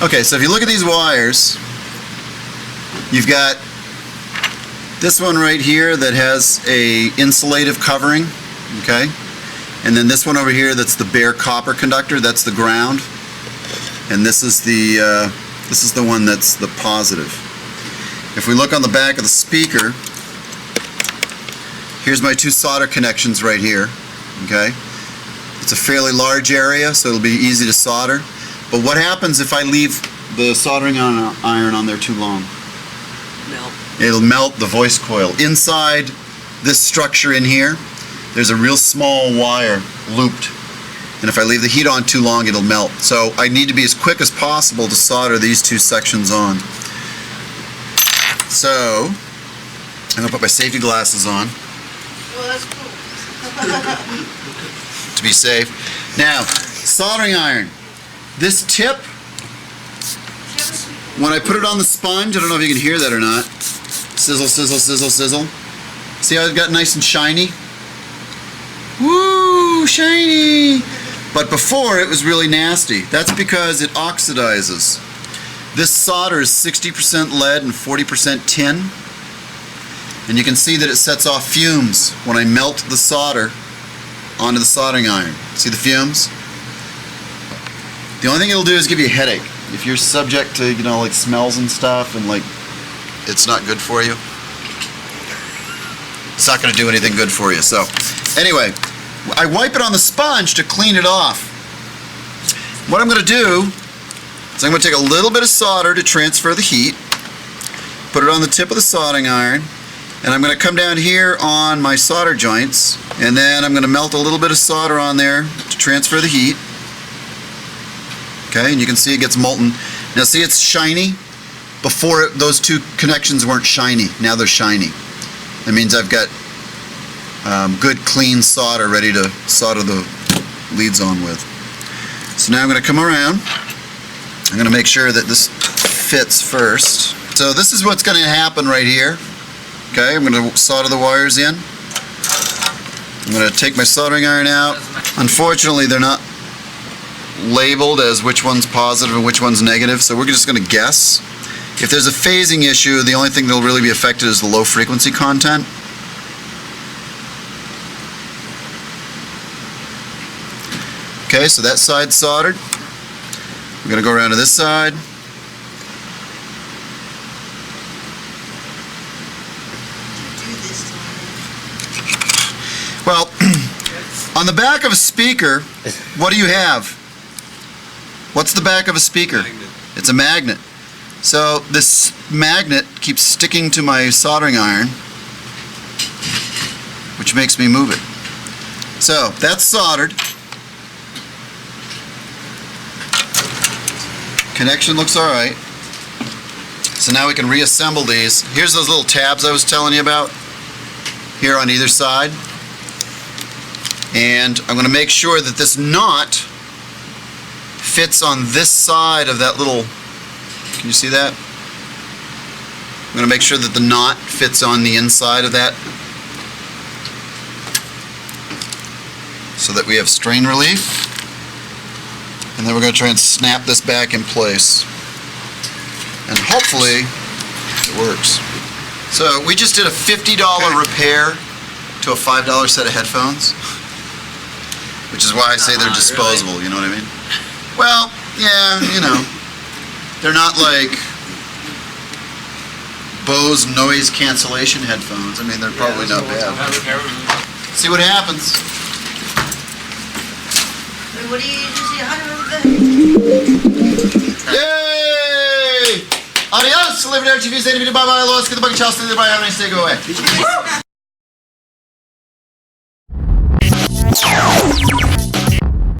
Okay, so if you look at these wires, you've got this one right here that has a insulative covering, okay? And then this one over here that's the bare copper conductor, that's the ground. And this is the one that's the positive. If we look on the back of the speaker, here's my two solder connections right here, okay? It's a fairly large area, so it'll be easy to solder. But what happens if I leave the soldering iron on there too long? Melt. It'll melt the voice coil. Inside this structure in here, there's a real small wire looped. And if I leave the heat on too long, it'll melt. So I need to be as quick as possible to solder these two sections on. So, I'm going to put my safety glasses on. Well, that's cool. To be safe. Now, soldering iron. This tip, when I put it on the sponge, I don't know if you can hear that or not. Sizzle, sizzle, sizzle, sizzle. See how it got nice and shiny? Woo, shiny! But before it was really nasty. That's because it oxidizes. This solder is 60% lead and 40% tin. And you can see that it sets off fumes when I melt the solder onto the soldering iron. See the fumes? The only thing it'll do is give you a headache. If you're subject to, you know, like smells and stuff and like it's not good for you, it's not going to do anything good for you. So anyway, I wipe it on the sponge to clean it off. What I'm going to do is I'm going to take a little bit of solder to transfer the heat, put it on the tip of the soldering iron, and I'm going to come down here on my solder joints, and then I'm going to melt a little bit of solder on there to transfer the heat. Okay, and you can see it gets molten. Now see, it's shiny. Before those two connections weren't shiny. Now they're shiny. That means I've got good clean solder ready to solder the leads on with. So now I'm going to come around. I'm going to make sure that this fits first. So this is what's going to happen right here. Okay, I'm going to solder the wires in. I'm going to take my soldering iron out. Unfortunately, they're not labeled as which one's positive and which one's negative, so we're just going to guess. If there's a phasing issue, the only thing that'll really be affected is the low frequency content. Okay, so that side's soldered. We're going to go around to this side. Well, on the back of a speaker, what do you have? What's the back of a speaker? Magnet. It's a magnet. So this magnet keeps sticking to my soldering iron, which makes me move it. So that's soldered. Connection looks all right. So now we can reassemble these. Here's those little tabs I was telling you about here on either side. And I'm going to make sure that this knot fits on this side of that little, can you see that? I'm going to make sure that the knot fits on the inside of that so that we have strain relief. And then we're going to try and snap this back in place. And hopefully it works. So we just did a $50 repair to a $5 set of headphones, which is why I say they're disposable, really? You know what I mean? Well, yeah, you know, they're not like Bose noise cancellation headphones. I mean, they're probably not bad. See what happens. Wait, what do you usually see? Yay! Adios! Arrivederci, vi sei, bye bye, let's get the bucket chest, bye, have a nice day, go away.